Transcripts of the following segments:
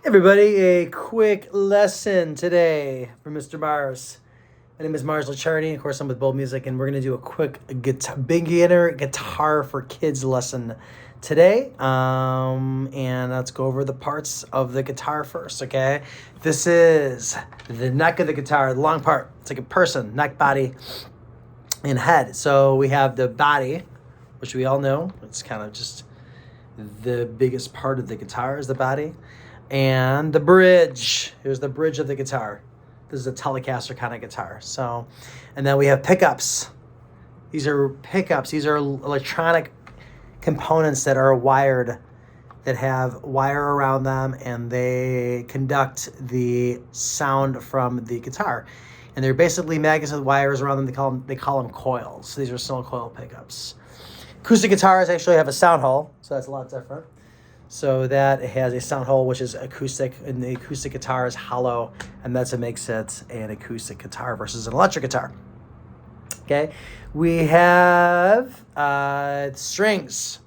Everybody, a quick lesson today from Mr. Mars. My name is Mars Lichardi. Of course, I'm with Bold Music, and we're going to do a quick beginner guitar for kids lesson today. And let's go over the parts of the guitar first, okay? This is the neck of the guitar, the long part. It's like a person, neck, body, and head. So we have the body, which we all know. It's kind of just the biggest part of the guitar is the body. And the bridge. Here's the bridge of the guitar. This is a Telecaster kind of guitar. So, and then we have pickups. These are pickups. These are electronic components that are wired, that have wire around them, and they conduct the sound from the guitar. And they're basically magnets with wires around them. They call them coils. So these are single coil pickups. Acoustic guitars actually have a sound hole, so that's a lot different. So that has a sound hole, which is acoustic, and the acoustic guitar is hollow, and that's what makes it an acoustic guitar versus an electric guitar. Okay, we have strings.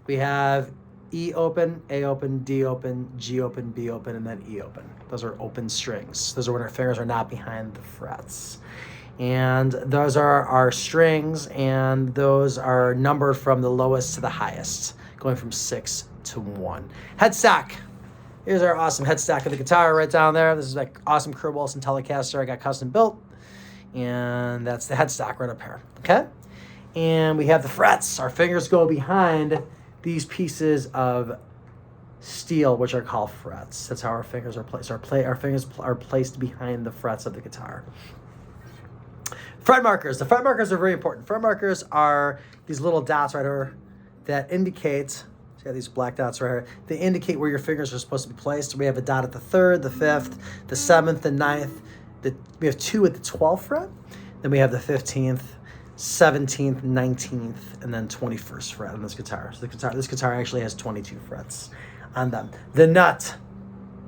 We have E open, A open, D open, G open, B open, and then E open. Those are open strings. Those are when our fingers are not behind the frets. And those are our strings, and those are numbered from the lowest to the highest, going from 6 to 1. Headstock. Here's our awesome headstock of the guitar right down there. This is like awesome Chord Wilson Telecaster I got custom built. And that's the headstock right up here. Okay? And we have the frets. Our fingers go behind these pieces of steel, which are called frets. That's how our fingers are placed. Our fingers are placed behind the frets of the guitar. Fret markers. The fret markers are very important. Fret markers are these little dots right here that indicate, yeah, these black dots right here, they indicate where your fingers are supposed to be placed. We have a dot at the 3rd, the 5th, the 7th, the 9th. We have 2 at the 12th fret. Then we have the 15th, 17th, 19th, and then 21st fret on this guitar. So this guitar actually has 22 frets on them. The nut.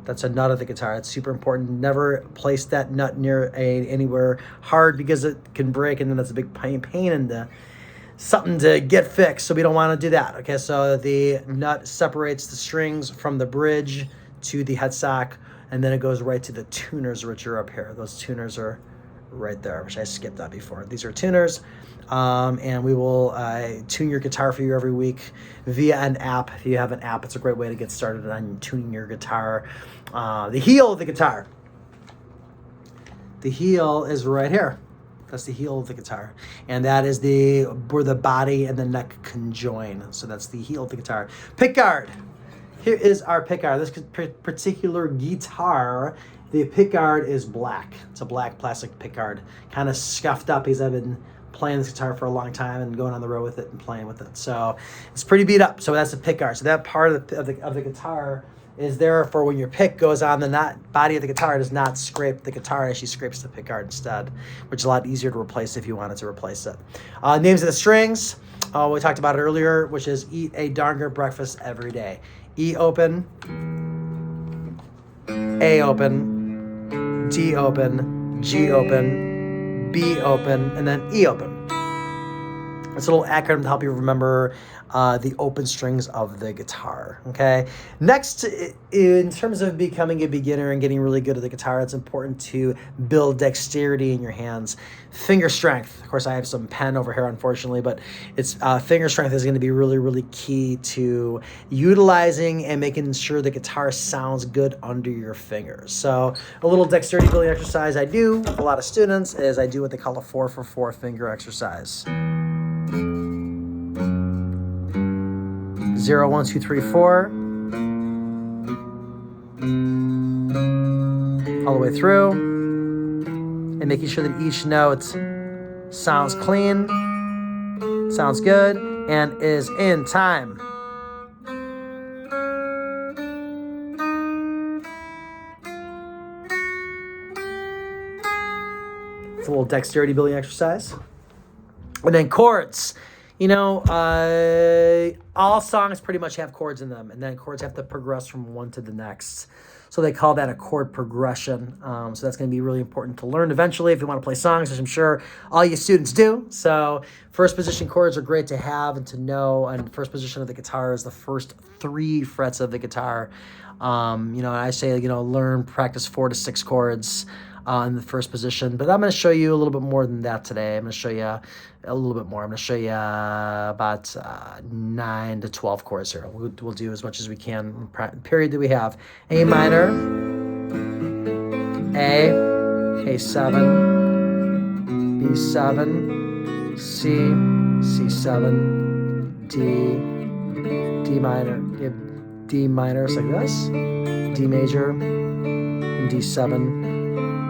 That's a nut of the guitar. It's super important. Never place that nut near anywhere hard, because it can break, and then that's a big pain in the something to get fixed. So we don't want to do that. Okay, so the nut separates the strings from the bridge to the headstock, and then it goes right to the tuners, which are up here. Those tuners are right there, which I skipped that before. These are tuners, and we will tune your guitar for you every week via an app. If you have an app, it's a great way to get started on tuning your guitar. The heel of the guitar. The heel is right here. That's the heel of the guitar, and that is where the body and the neck conjoin. So that's the heel of the guitar. Pickguard. Here is our pickguard. This particular guitar, the pickguard is black. It's a black plastic pickguard, kind of scuffed up because I've been playing this guitar for a long time and going on the road with it and playing with it. So it's pretty beat up. So that's the pickguard. So that part of the guitar is there for when your pick goes on the body of the guitar. It does not scrape the guitar. It actually scrapes the pickguard instead, which is a lot easier to replace if you wanted to replace it. Names of the strings. We talked about it earlier, which is eat a darn good breakfast every day. E open, A open, D open, G open, B open, and then E open. It's a little acronym to help you remember the open strings of the guitar, okay? Next, in terms of becoming a beginner and getting really good at the guitar, it's important to build dexterity in your hands. Finger strength. Of course, I have some pen over here, unfortunately, but it's finger strength is going to be really, really key to utilizing and making sure the guitar sounds good under your fingers. So a little dexterity building exercise I do with a lot of students is I do what they call a 4-for-4 finger exercise. 0, 1, 2, 3, 4. All the way through. And making sure that each note sounds clean, sounds good, and is in time. It's a little dexterity building exercise. And then chords. You know, all songs pretty much have chords in them, and then chords have to progress from one to the next. So they call that a chord progression. So that's going to be really important to learn eventually if you want to play songs, which I'm sure all you students do. So first position chords are great to have and to know. And first position of the guitar is the first 3 frets of the guitar. I say, learn, practice 4 to 6 chords in the first position. But I'm going to show you a little bit more than that today. I'm going to show you a little bit more. I'm going to show you about 9 to 12 chords here. We'll do as much as we can in the period that we have. A minor, A7, B7, C, C7, D minor. You have D minor, it's like this, D major, and D7.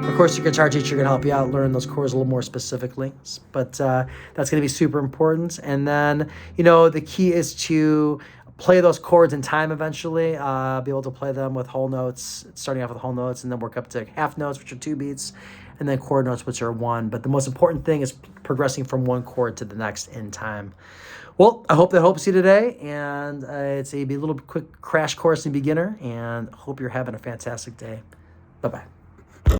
Of course, your guitar teacher can help you out learn those chords a little more specifically, but that's going to be super important. And then, the key is to play those chords in time eventually, be able to play them with whole notes, starting off with whole notes, and then work up to half notes, which are 2 beats, and then chord notes, which are 1. But the most important thing is progressing from one chord to the next in time. Well, I hope that helps you today, and it's a little quick crash course in beginner, and hope you're having a fantastic day. Bye-bye.